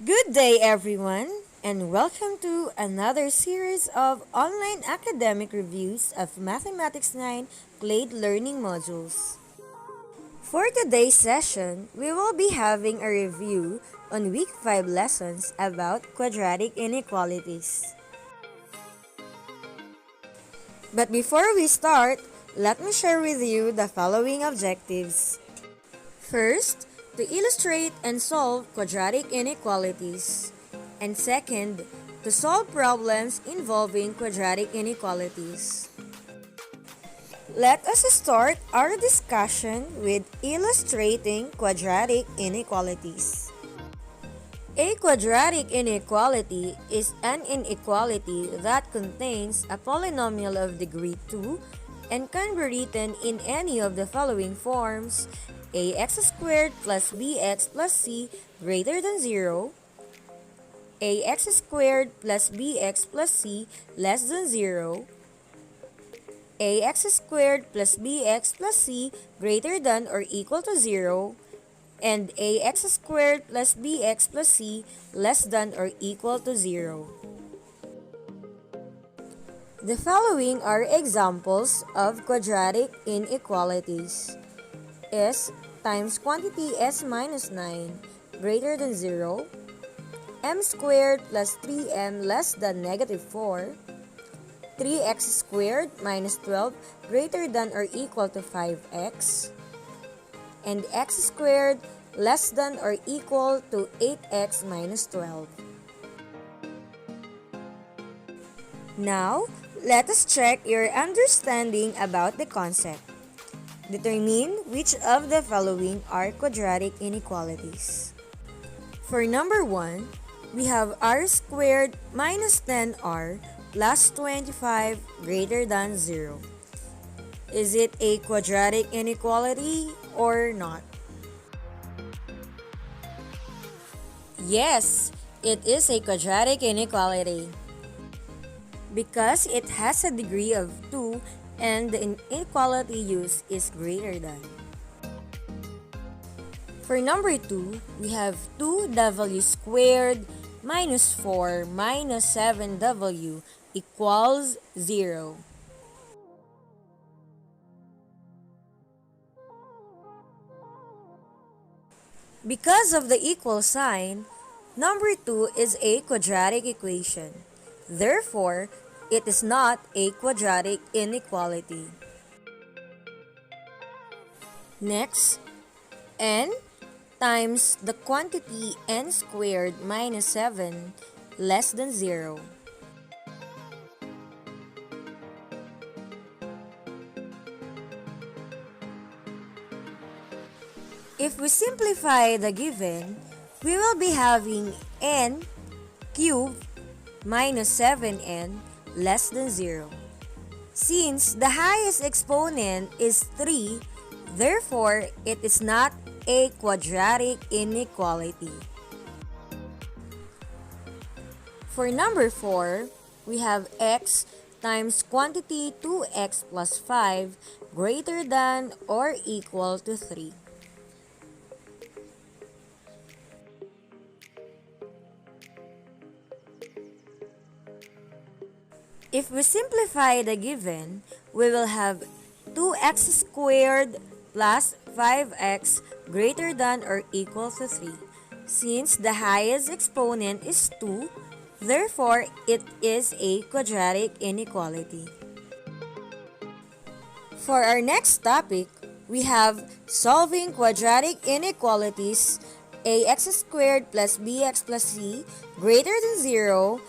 Good day, everyone, and welcome to another series of online academic reviews of Mathematics 9 Glade Learning Modules. For today's session, we will be having a review on Week 5 lessons about quadratic inequalities. But before we start, let me share with you the following objectives. First, to illustrate and solve quadratic inequalities. And second, to solve problems involving quadratic inequalities. Let us start our discussion with illustrating quadratic inequalities. A quadratic inequality is an inequality that contains a polynomial of degree 2 and can be written in any of the following forms: ax squared plus bx plus c greater than 0, ax squared plus bx plus c less than 0, ax squared plus bx plus c greater than or equal to 0, and ax squared plus bx plus c less than or equal to 0. The following are examples of quadratic inequalities. S times quantity s minus 9 greater than 0, m squared plus 3m less than negative 4, 3x squared minus 12 greater than or equal to 5x, and x squared less than or equal to 8x minus 12. Now, let us check your understanding about the concept. Determine which of the following are quadratic inequalities. For number 1, we have r squared minus 10r plus 25 greater than 0. Is it a quadratic inequality or not? Yes, it is a quadratic inequality because it has a degree of 2 and the inequality used is greater than. For number 2, we have 2w squared minus 4 minus 7w equals 0. Because of the equal sign, number 2 is a quadratic equation. Therefore, it is not a quadratic inequality. Next, n times the quantity n squared minus 7 less than 0. If we simplify the given, we will be having n cubed minus 7n less than 0. Since the highest exponent is 3, therefore it is not a quadratic inequality. For number 4, we have x times quantity 2x plus 5 greater than or equal to 3. If we simplify the given, we will have 2x squared plus 5x greater than or equal to 3. Since the highest exponent is 2, therefore it is a quadratic inequality. For our next topic, we have solving quadratic inequalities: ax squared plus bx plus c greater than 0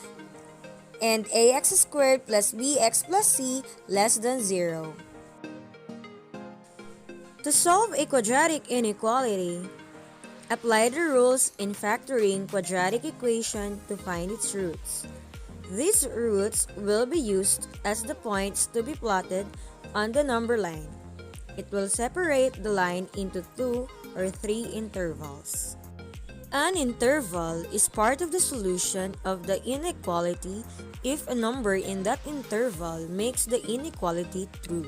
and ax squared plus bx plus c less than 0. To solve a quadratic inequality, apply the rules in factoring quadratic equation to find its roots. These roots will be used as the points to be plotted on the number line. It will separate the line into 2 or 3 intervals. An interval is part of the solution of the inequality if a number in that interval makes the inequality true.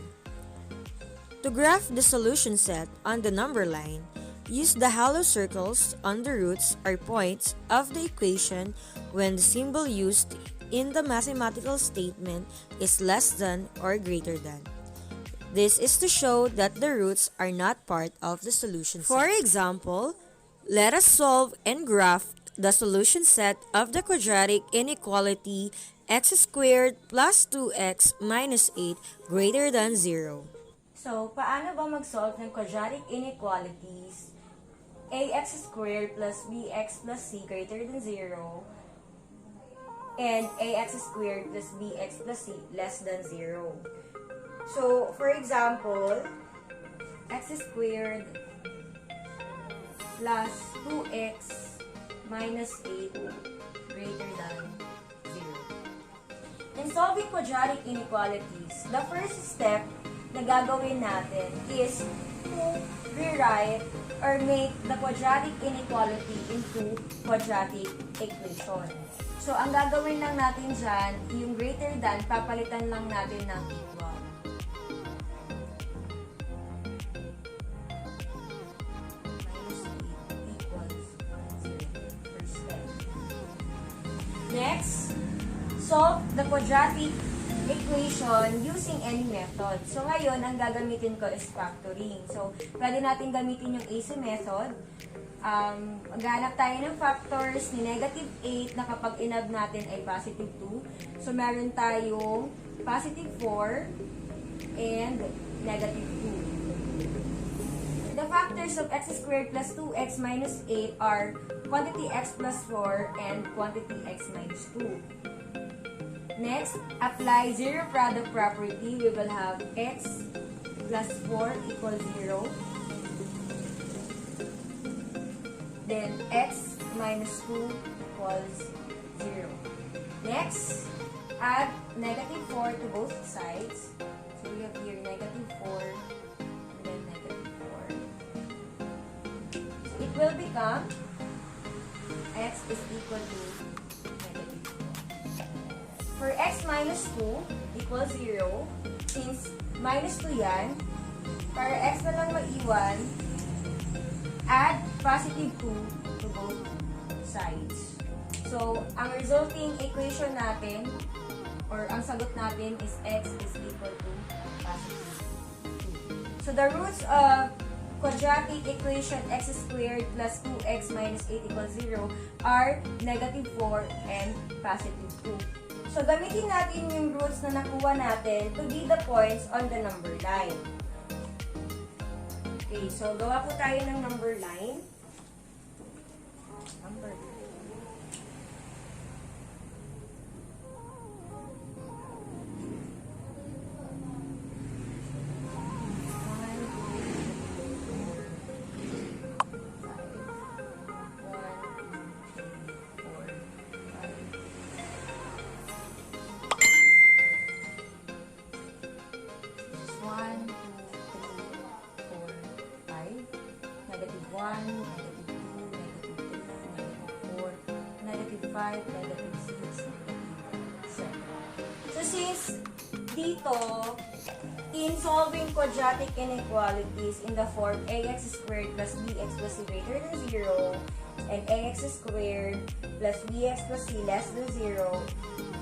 To graph the solution set on the number line, Use the hollow circles on the roots or points of the equation when the symbol used in the mathematical statement is less than or greater than. This is to show that the roots are not part of the solution set. For example, let us solve and graph the solution set of the quadratic inequality x squared plus 2x minus 8 greater than 0. So, paano ba mag-solve ng quadratic inequalities ax squared plus bx plus c greater than 0 and ax squared plus bx plus c less than 0? So, for example, x squared plus 2x minus 8 greater than 0. In solving quadratic inequalities, the first step na gagawin natin is to rewrite or make the quadratic inequality into quadratic equation. So, ang gagawin lang natin dyan, yung greater than, papalitan lang natin ng equal. Next, solve the quadratic equation using any method. So, ngayon, ang gagamitin ko is factoring. So, pwede natin gamitin yung AC method. Maghanap tayo ng factors ni negative 8 na kapag inab natin ay positive 2. So, meron tayong positive 4 and negative 2. The factors of x squared plus 2x minus 8 are quantity x plus 4 and quantity x minus 2. Next, apply zero product property. We will have x plus 4 equals 0. Then x minus 2 equals 0. Next, add negative 4 to both sides. So we have here negative 4 and then negative 4. So it will become x is equal to negative 4. For x minus 2 equals 0, since minus 2 yan, para x na lang maiwan, add positive 2 to both sides. So, ang resulting equation natin, or ang sagot natin is x is equal to positive 2. So, the roots of quadratic equation x squared plus 2x minus 8 equals 0 are negative 4 and positive 2. So, gamitin natin yung roots na nakuha natin to be the points on the number line. Okay, so gawa po tayo ng number line. Number line. Negative 1, negative 2, negative 3, negative 4, negative 5, negative 6, negative 7. So, since dito, in solving quadratic inequalities in the form ax squared plus bx plus c greater than 0 and ax squared plus bx plus c less than 0,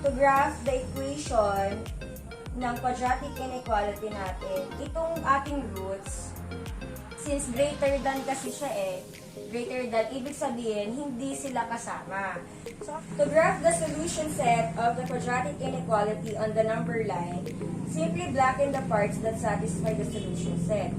to graph the equation ng quadratic inequality natin, itong ating roots, since greater than kasi siya greater than, ibig sabihin, hindi sila kasama. So, to graph the solution set of the quadratic inequality on the number line, simply blacken the parts that satisfy the solution set.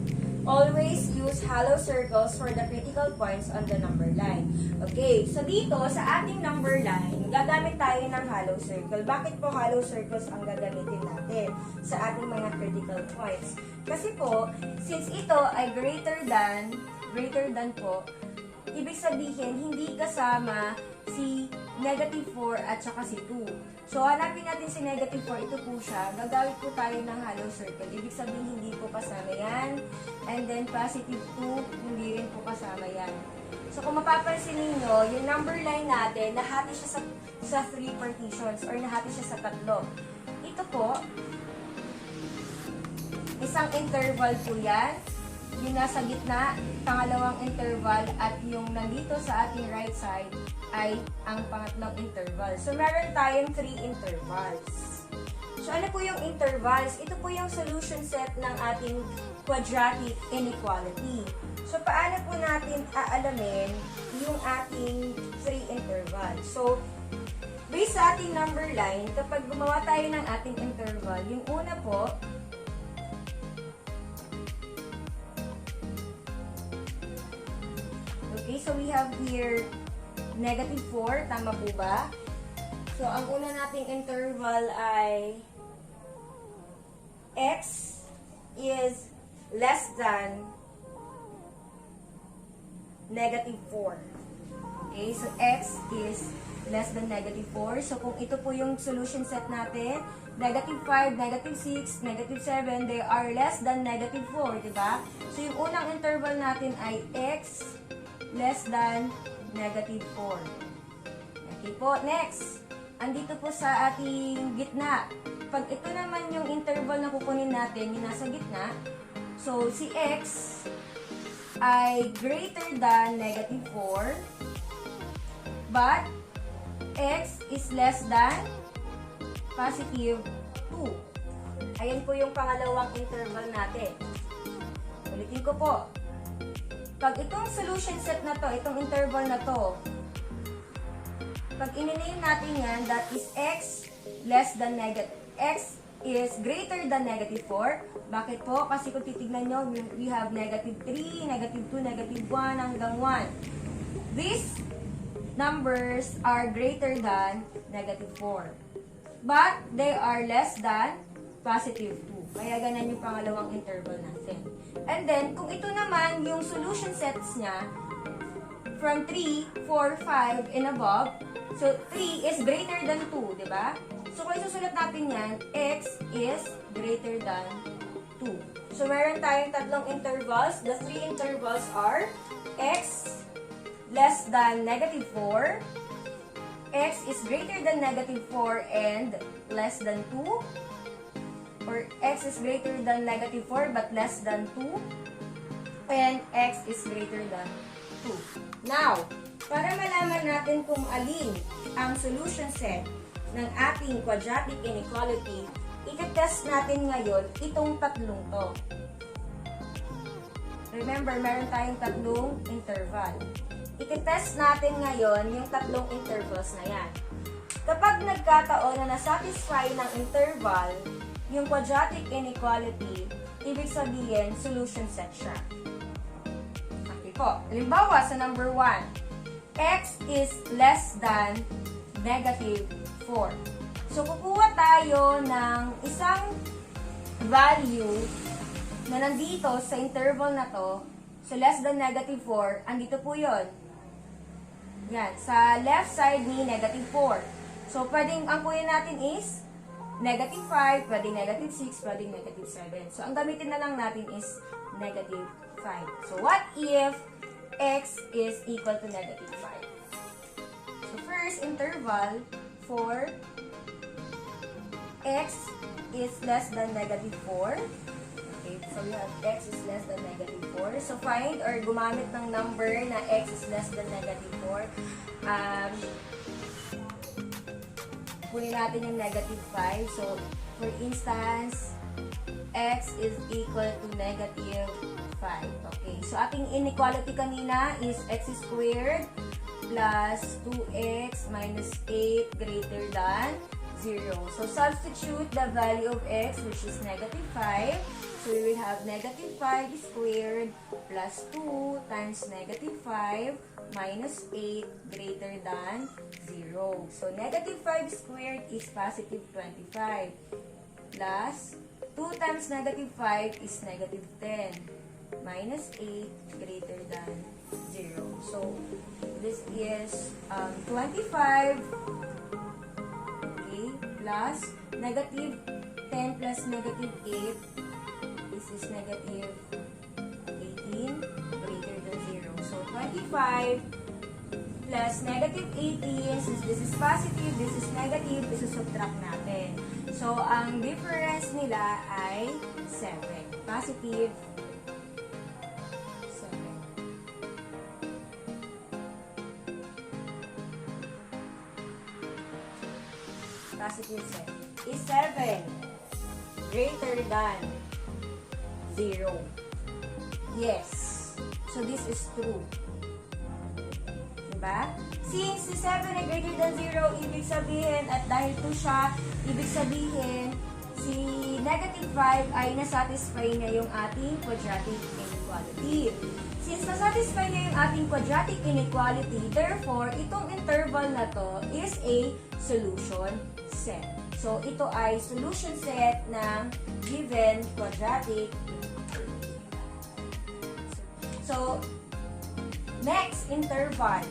Always use hollow circles for the critical points on the number line. Okay, so dito, sa ating number line, gagamit tayo ng hollow circle. Bakit po hollow circles ang gagamitin natin sa ating mga critical points? Kasi po, since ito ay greater than po, ibig sabihin, hindi kasama si negative 4 at saka si 2. So, hanapin natin si negative 4. Ito po siya. Gagawin po tayo ng hollow circle. Ibig sabihin, hindi po kasama yan. And then, positive 2, hindi rin po kasama yan. So, kung mapapansin ninyo, yung number line natin, nahati siya sa 3 partitions or nahati siya sa 3. Ito po, isang interval po yan. yung nasa gitna, pangalawang interval, at yung nandito sa ating right side ay ang pangatlong interval. So, meron tayong 3 intervals. So, ano po yung intervals? Ito po yung solution set ng ating quadratic inequality. So, paano po natin aalamin yung ating 3 intervals? So, based sa ating number line, kapag gumawa tayo ng ating interval, yung una po, okay, so we have here negative 4, tama po ba? So, ang una nating interval ay x is less than negative 4. Okay, so x is less than negative 4. So, kung ito po yung solution set natin, negative 5, negative 6, negative 7, they are less than negative 4, diba? So, yung unang interval natin ay x less than negative 4. Okay po, next. Andito po sa ating gitna. Pag ito naman yung interval na kukunin natin, yung nasa gitna, so si x ay greater than negative 4, but x is less than positive 2. Ayan po yung pangalawang interval natin. Ulitin ko po. Pag itong solution set na to, itong interval na to, pag in-name natin yan, that is x less than negative, x is greater than negative 4. Bakit po? Kasi kung titignan nyo, we have negative 3, negative 2, negative 1, hanggang 1. These numbers are greater than negative 4. But they are less than positive 2. Kaya ganun yung pangalawang interval natin. And then, kung ito naman, yung solution sets niya, from 3, 4, 5, and above, so 3 is greater than 2, di ba? So, kung isusulat natin yan, x is greater than 2. So, meron tayong tatlong intervals. The 3 intervals are x less than negative 4, x is greater than negative 4 and less than 2, or x is greater than negative 4 but less than 2, and x is greater than 2. Now, para malaman natin kung alin ang solution set ng ating quadratic inequality, i-test natin ngayon itong tatlong to. Remember, meron tayong tatlong interval. I-test natin ngayon yung tatlong intervals na yan. Kapag nagkataon na nasatisfy ng interval yung quadratic inequality, ibig sabihin, solution set siya. Okay po. Halimbawa, sa number 1, x is less than negative 4. So, kukuha tayo ng isang value na nandito sa interval na to. So, less than negative 4, andito po yun. Yan, sa left side ni negative 4. So, pwedeng ang kuya natin is negative 5, pwedeng negative 6, pwedeng negative 7. So, ang gamitin na lang natin is negative 5. So, what if x is equal to negative 5? So, first interval for x is less than negative 4. Okay, so we have x is less than negative 4. So, find or gumamit ng number na x is less than negative 4. Kunin natin yung negative 5. So, for instance, x is equal to negative 5. Okay, so ating inequality kanina is x squared plus 2x minus 8 greater than 0. So, substitute the value of x, which is negative 5. So, we will have negative 5 squared plus 2 times negative 5 minus 8 greater than 0. So, negative 5 squared is positive 25 plus 2 times negative 5 is negative 10 minus 8 greater than 0. So, this is 25 plus negative 10 plus negative 8. This is negative 18 greater than 0. So, 25 plus negative 18. Since this is positive, this is negative, isusubtract natin. So, ang difference nila ay 7. Positive positive set. Is 7 greater than 0? Yes. So this is true. Diba? Since si 7 ay greater than 0, ibig sabihin, at dahil 2 siya, ibig sabihin, si negative 5 ay nasatisfy niya yung ating quadratic inequality. Since nasatisfy niya yung ating quadratic inequality, therefore, itong interval na to is a solution set. So, ito ay solution set ng given quadratic inequality. So, next interval.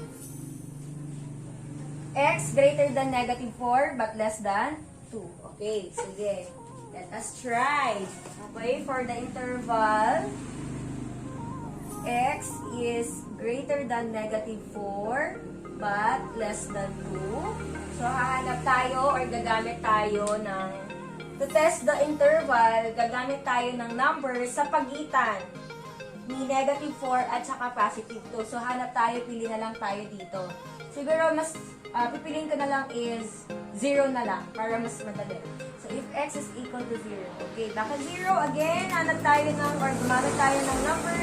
X greater than negative 4 but less than 2. Okay, sige. Let us try. Okay, for the interval, X is greater than negative 4 but less than 2. So, hahanap tayo or gagamit tayo ng, to test the interval, gagamit tayo ng number sa pagitan ni negative 4 at saka positive 2. So, hanap tayo, pili na lang tayo dito. Siguro, mas pipiliin ko na lang is 0 na lang para mas madali. So, if x is equal to 0. Okay, bakit 0? Again, hanap tayo ng, or gumamit tayo ng number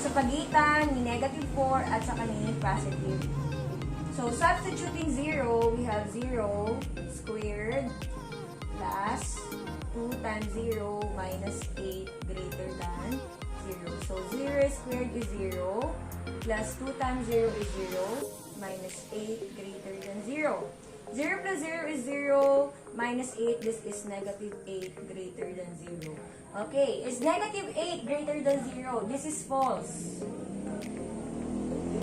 sa pagitan ni negative 4 at saka ni positive. So, substituting 0, we have 0 squared plus 2 times 0 minus 8 greater than 0. So, 0 squared is 0 plus 2 times 0 is 0 minus 8 greater than 0. 0 plus 0 is 0 minus 8. This is negative 8 greater than 0. Okay, is negative 8 greater than 0? This is false.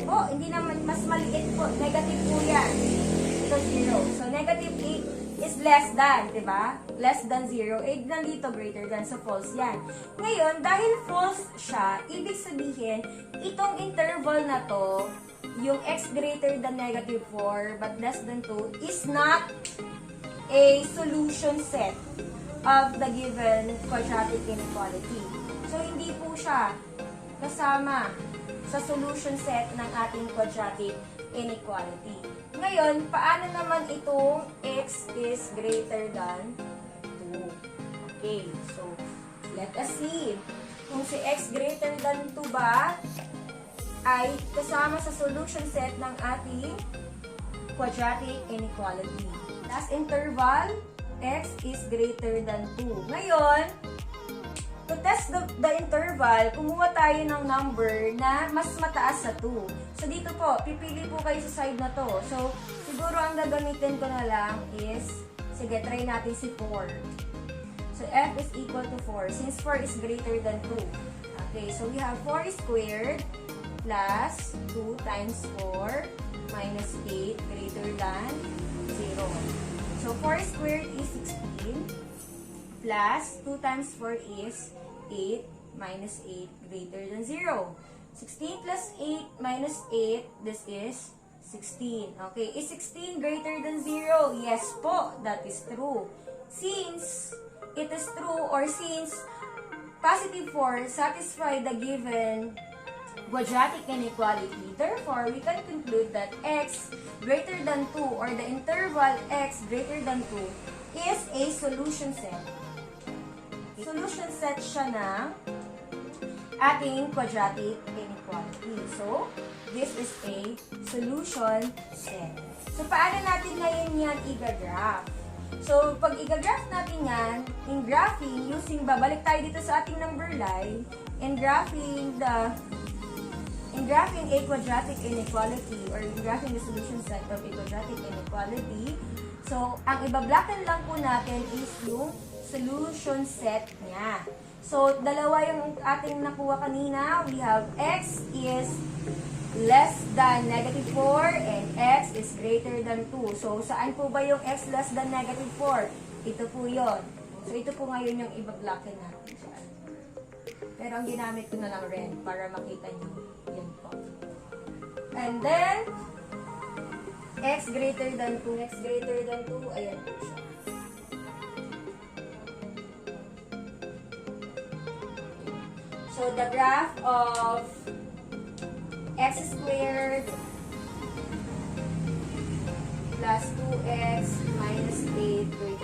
Oh, hindi naman, mas maliit po. Negative po yan. Ito 0. So, negative 8 is less than, diba? Less than 0. 8 nandito greater than. So, false yan. Ngayon, dahil false siya, ibig sabihin, itong interval na to, yung x greater than negative 4 but less than 2 is not a solution set of the given quadratic inequality. So, hindi po siya kasama sa solution set ng ating quadratic inequality. Ngayon, paano naman itong x is greater than 2? Okay, so, let us see. Kung si x greater than 2 ba, ay kasama sa solution set ng ating quadratic inequality. Last interval, x is greater than 2. Ngayon, to test the interval, kumuha tayo ng number na mas mataas sa 2. So, dito po, pipili po kayo sa side na to. So, siguro ang gagamitin ko na lang is, sige, try natin si 4. So, f is equal to 4, since 4 is greater than 2. Okay, so we have 4 squared plus 2 times 4 minus 8 greater than 0. So, 4 squared is 16 plus 2 times 4 is 8 minus 8 greater than 0. 16 plus 8 minus 8, this is 16. Okay, is 16 greater than 0? Yes po, that is true. Since it is true, or since positive 4 satisfy the given quadratic inequality, therefore, we can conclude that x greater than 2 or the interval x greater than 2 is a solution set. Solution set siya ng ating quadratic inequality. So, this is a solution set. So, paano natin ngayon yan i-graph? So, pag i-graph natin yan, in graphing, babalik tayo dito sa ating number line, in graphing a quadratic inequality or in graphing the solution set of a quadratic inequality, so, ang ibablakan lang po natin is yung solution set niya. So, dalawa yung ating nakuha kanina. We have x is less than negative 4 and x is greater than 2. So, saan po ba yung x less than negative 4? Ito po yon. So, ito po ngayon yung ibablakan natin. Pero ang ginamit ko na lang red para makita nyo. Yan po. And then, x greater than 2. X greater than 2. Ayan po siya. So, the graph of x squared plus 2x minus 8 greater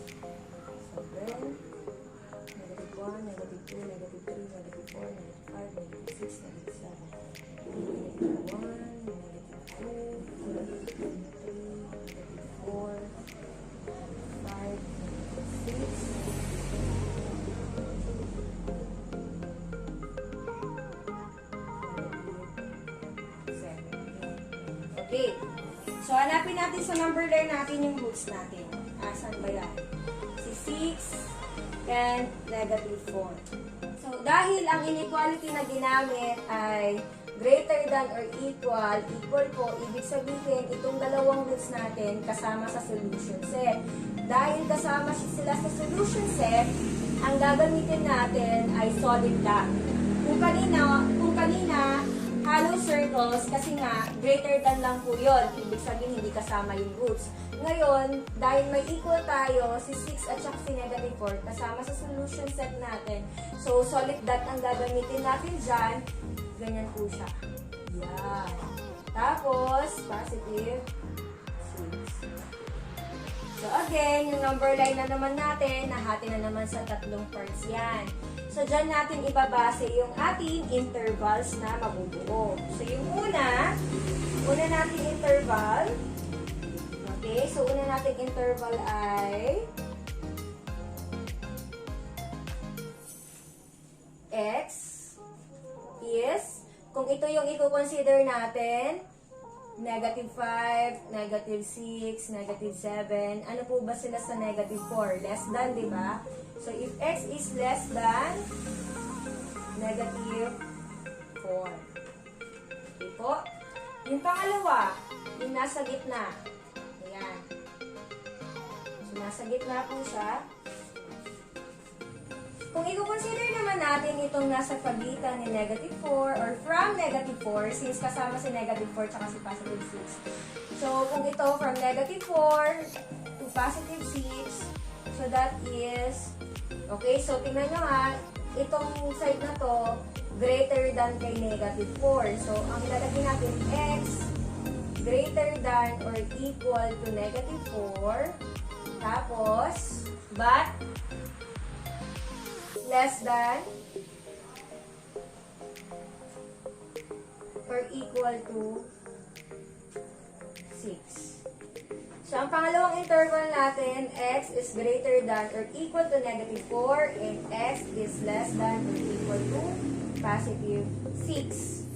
negative 7. Negative 1, negative 2, negative 3, negative 4, 5, negative 6, okay. So, hanapin natin sa number line natin yung roots natin. Asan ba yan? Si 6 and negative 4. So, dahil ang inequality na ginamit ay greater than or equal po, ibig sabihin, itong dalawang roots natin kasama sa solution set. Dahil kasama sila sa solution set, ang gagamitin natin ay solid dot. Kung kanina, hollow circles, kasi nga, greater than lang po yun. Ibig sabihin, hindi kasama yung roots. Ngayon, dahil may equal tayo, si 6 at saka si negative 4, kasama sa solution set natin. So, solid dot ang gagamitin natin dyan. Ganyan po siya. Yan. Tapos, positive 6. So, again, yung number line na naman natin, nahati na naman sa tatlong parts yan. So, dyan natin ibabase yung ating intervals na mabubuo. So, yung una natin interval. Okay, so una natin interval ay x is, kung ito yung i-consider natin, negative 5, negative 6, negative 7. Ano po ba sila sa negative 4? Less than, di ba? So, if x is less than negative 4. Okay po. Yung pangalawa, yung nasa gitna. Ayan. So, nasa gitna po siya. Kung i-consider naman natin itong nasa pagitan ni negative 4 or from negative 4, since kasama si negative 4 tsaka si positive 6. So, kung ito from negative 4 to positive 6, so that is, okay, so tingnan nyo ha, itong side na to, greater than kay negative 4. So, ang ilalagay natin, x greater than or equal to negative 4. Tapos, but less than or equal to 6. So, ang pangalawang interval natin, x is greater than or equal to negative 4 and x is less than or equal to positive 6.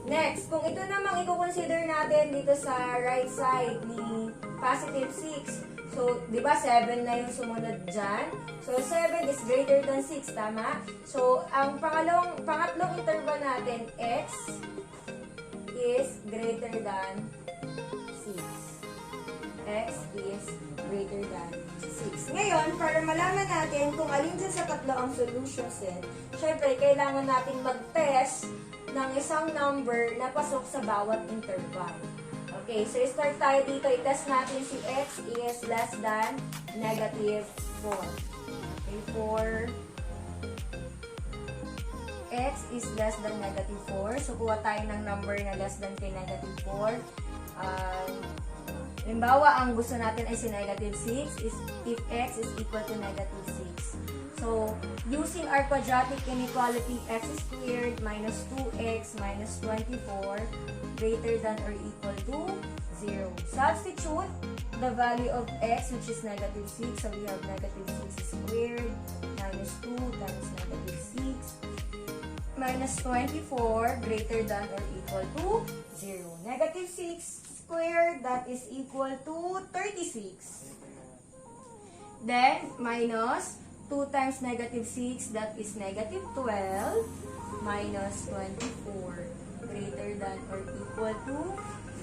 Next, kung ito namang i-consider natin dito sa right side ni positive 6, so, di ba 7 na yung sumunod dyan? So, 7 is greater than 6, tama? So, ang pangatlong interval natin, x is greater than 6. X is greater than 6. Ngayon, para malaman natin kung alin dyan sa tatlo ang solution set, syempre, kailangan natin mag-test ng isang number na pasok sa bawat interval. Okay, so start tayo dito. I-test natin si x is less than negative 4. Okay, for x is less than negative 4. So, kuha tayo ng number na less than kay negative 4. Halimbawa, ang gusto natin ay si negative 6 is if x is equal to negative 6. So, using our quadratic inequality, x squared minus 2x minus 24 greater than or equal to 0. Substitute the value of x, which is negative 6. So, we have negative 6 squared minus 2 times negative 6 minus 24 greater than or equal to 0. Negative 6 squared, that is equal to 36. Then, minus 2 times negative 6, that is negative 12, minus 24, greater than or equal to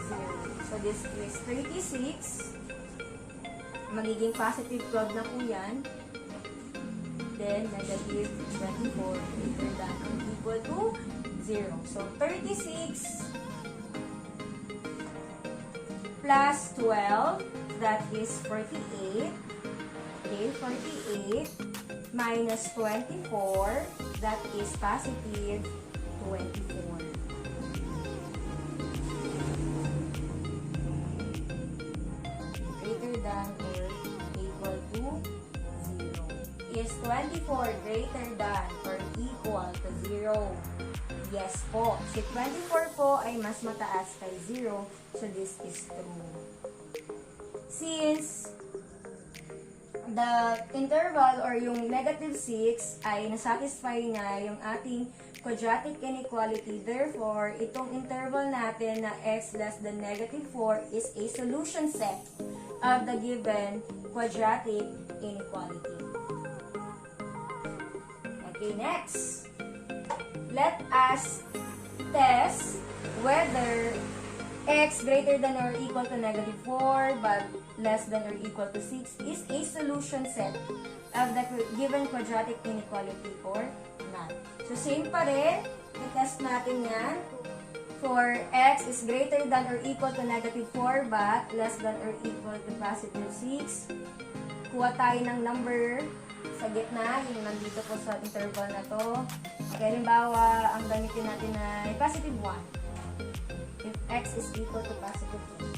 0. So, this is 36. Magiging positive 12 na po yan. Then, negative 24, greater than or equal to 0. So, 36 plus 12, that is 48. Okay, 48 minus 24, that is positive 24. Greater than or equal to 0. Is 24 greater than or equal to 0? Yes po. Si 24 po ay mas mataas kay 0. So, this is true. Since the interval or yung negative 6 ay nasatisfy nga yung ating quadratic inequality. Therefore, itong interval natin na x less than negative 4 is a solution set of the given quadratic inequality. Okay, next. Let us test whether x greater than or equal to negative 4 but less than or equal to 6 is a solution set of the given quadratic inequality or not. So, same pa rin. I-test natin yan. For x is greater than or equal to negative 4 but less than or equal to positive 6. Kuha tayo ng number sa gitna, yung nandito po sa interval na to. Okay, halimbawa, ang gamitin natin ay positive 1. If x is equal to positive 1.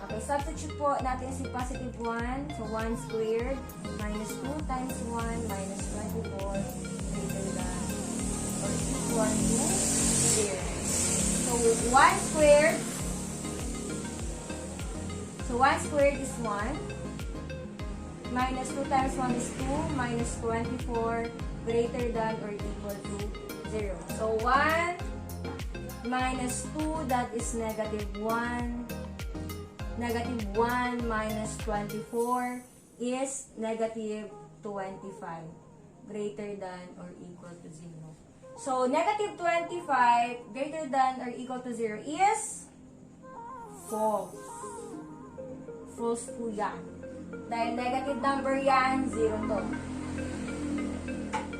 Okay, substitute po natin si positive 1. So, 1 squared minus 2 times 1 minus 24 greater than or equal to 0. So, 1 squared. So, 1 squared is 1. Minus 2 times 1 is 2. Minus 24 greater than or equal to 0. So, 1 minus 2, that is negative 1. Negative 1 minus 24 is negative 25. Greater than or equal to 0. So, negative 25 greater than or equal to 0 is false. False po yan. Dahil negative number yan, 0 to.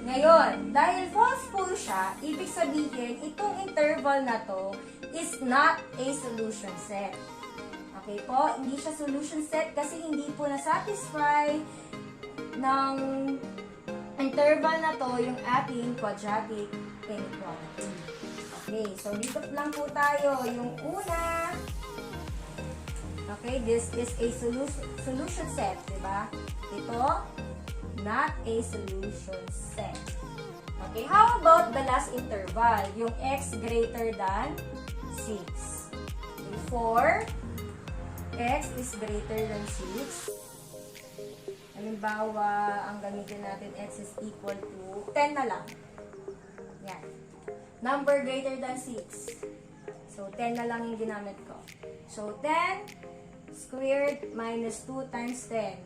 Ngayon, dahil false po siya, ibig sabihin, itong interval na to is not a solution set. Okay po? Hindi siya solution set kasi hindi po na-satisfy ng interval na to yung ating quadratic inequality. Okay, so dito lang po tayo. Yung una, okay, this is a solution set, diba? Ito, not a solution set. Okay, how about the last interval? Yung x greater than 6. Before x is greater than 6, halimbawa, ang gamitin natin x is equal to 10 na lang. Yan. Number greater than 6. So, 10 na lang yung ginamit ko. So, 10 squared minus 2 times 10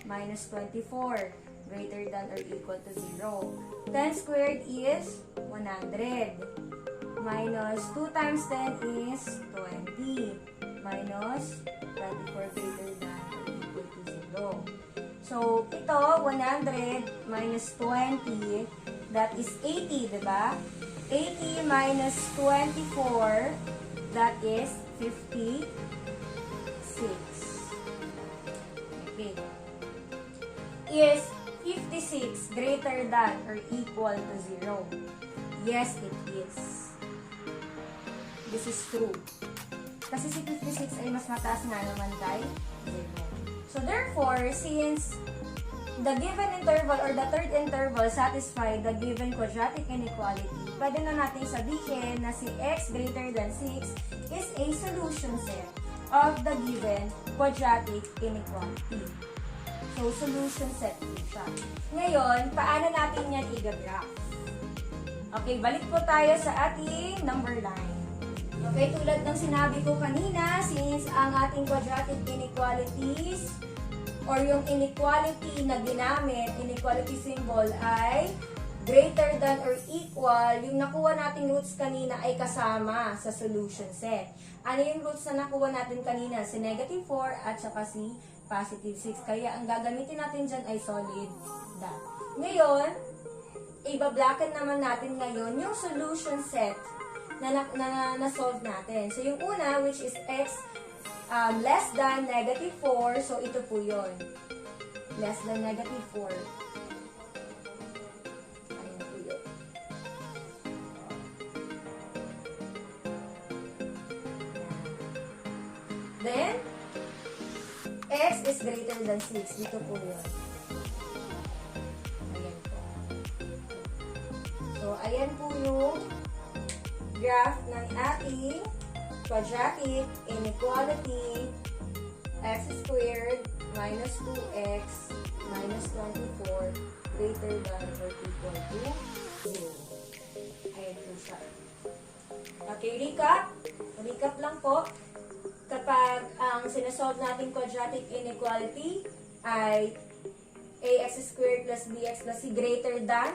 minus 24 greater than or equal to 0. 10 squared is 100. Minus 2 times 10 is 20. Minus 24 greater than or equal to 0. So, ito, 100 minus 20, that is 80, diba? 80 minus 24, that is 56. Okay. Is 56 greater than or equal to 0? Yes, it is. This is true. Kasi si 56 ay mas mataas nga naman kay 0. So, therefore, since the given interval or the third interval satisfy the given quadratic inequality, pwede na natin sabihin na si x greater than 6 is a solution set of the given quadratic inequality. So, solution set po siya. Ngayon, paano natin yan i-graph? Okay, balik po tayo sa ating number line. Okay, tulad ng sinabi ko kanina, since ang ating quadratic inequalities or yung inequality na ginamit, inequality symbol ay greater than or equal, yung nakuha nating roots kanina ay kasama sa solution set. Ano yung roots na nakuha natin kanina? Si negative 4 at saka si positive 6. Kaya ang gagamitin natin dyan ay solid dot. Ngayon, ibablakan naman natin ngayon yung solution set na solve natin. So, yung una, which is x less than negative 4. So, ito po yun. Less than negative 4. Ayun po yun. Then, x is greater than 6. Dito po yun. Ayan po. So, ayan po yung graph ng ating quadratic inequality x squared minus 2x minus 24 greater than or equal to 0. Ayan po siya. Okay, recap. Recap lang po. Kapag ang sinasolve natin quadratic inequality ay ax squared plus bx plus c greater than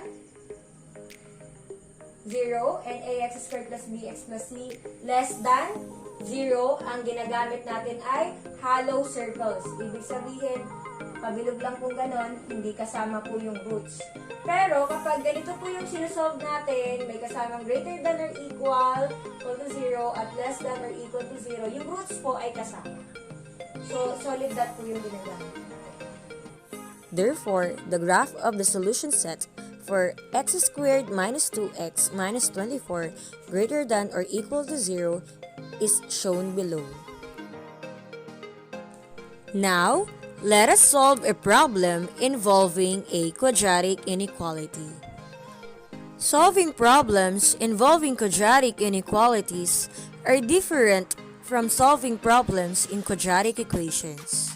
0 and ax squared plus bx plus c less than 0, ang ginagamit natin ay hollow circles. Ibig sabihin, pabilog lang kung ganon, hindi kasama po yung roots. Pero kapag ganito po yung sinusolve natin, may kasamang greater than or equal to 0 at less than or equal to 0, yung roots po ay kasama. So, solid that po yung ginagamit. Therefore, the graph of the solution set for x squared minus 2x minus 24 greater than or equal to 0 is shown below. Now, let us solve a problem involving a quadratic inequality. Solving problems involving quadratic inequalities are different from solving problems in quadratic equations.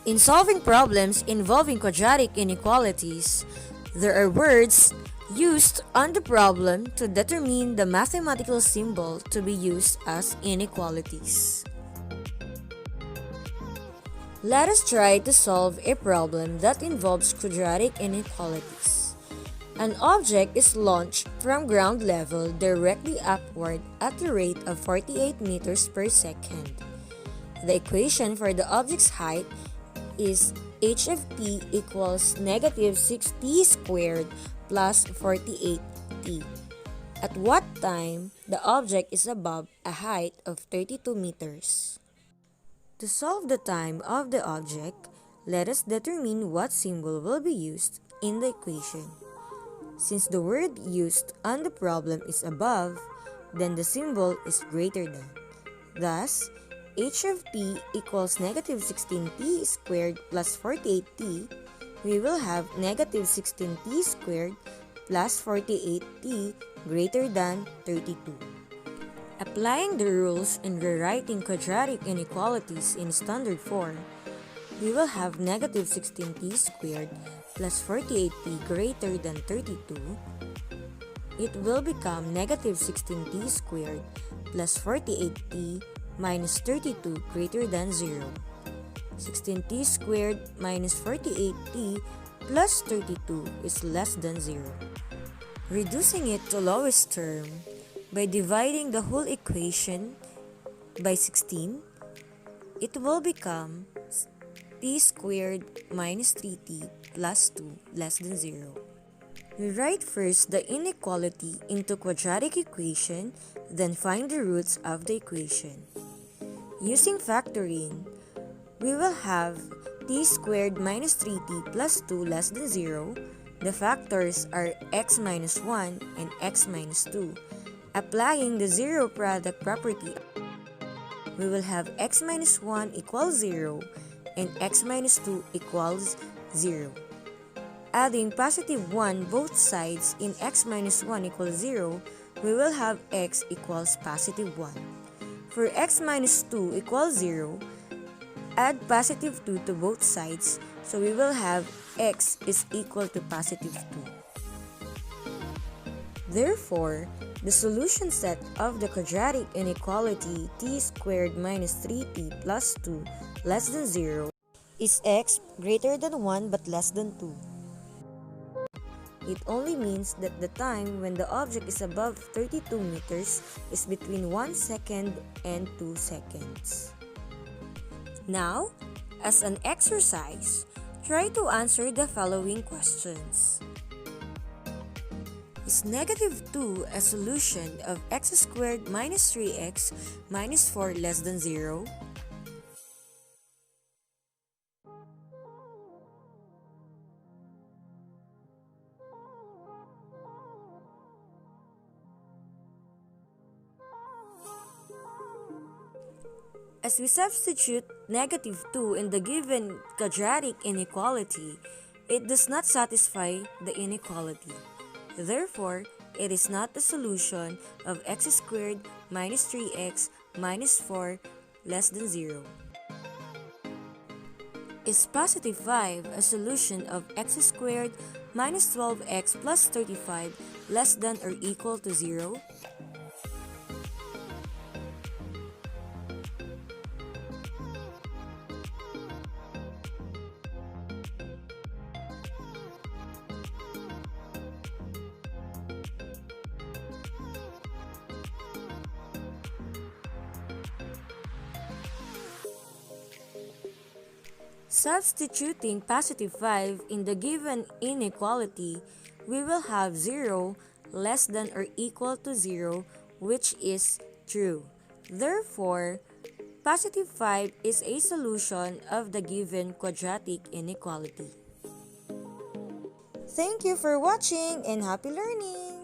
In solving problems involving quadratic inequalities, there are words used on the problem to determine the mathematical symbol to be used as inequalities. Let us try to solve a problem that involves quadratic inequalities. An object is launched from ground level directly upward at the rate of 48 meters per second. The equation for the object's height is h of t equals negative 6t squared plus 48t. At what time the object is above a height of 32 meters? To solve the time of the object, let us determine what symbol will be used in the equation. Since the word used on the problem is above, then the symbol is greater than. Thus, h of t equals negative 16t squared plus 48t, we will have negative 16t squared plus 48t greater than 32. Applying the rules in rewriting quadratic inequalities in standard form, we will have negative 16t squared plus 48t greater than 32. It will become negative 16t squared plus 48t minus 32 greater than 0. 16t squared minus 48t plus 32 is less than 0. Reducing it to lowest term by dividing the whole equation by 16, it will become t squared minus 3t plus 2 less than 0. We write first the inequality into quadratic equation, then find the roots of the equation. Using factoring, we will have t squared minus 3t plus 2 less than 0. The factors are x minus 1 and x minus 2. Applying the zero product property, we will have x minus 1 equals 0 and x minus 2 equals 0. Adding positive 1 both sides in x minus 1 equals 0, we will have x equals positive 1. For x minus 2 equals 0, add positive 2 to both sides, so we will have x is equal to positive 2. Therefore, the solution set of the quadratic inequality t squared minus 3t plus 2 less than 0 is x greater than 1 but less than 2. It only means that the time when the object is above 32 meters is between 1 second and 2 seconds. Now, as an exercise, try to answer the following questions. Is negative 2 a solution of x squared minus 3x minus 4 less than 0? As we substitute negative 2 in the given quadratic inequality, it does not satisfy the inequality. Therefore, it is not the solution of x squared minus 3x minus 4 less than 0. Is positive 5 a solution of x squared minus 12x plus 35 less than or equal to 0? Substituting positive 5 in the given inequality, we will have 0 less than or equal to 0, which is true. Therefore, positive 5 is a solution of the given quadratic inequality. Thank you for watching and happy learning!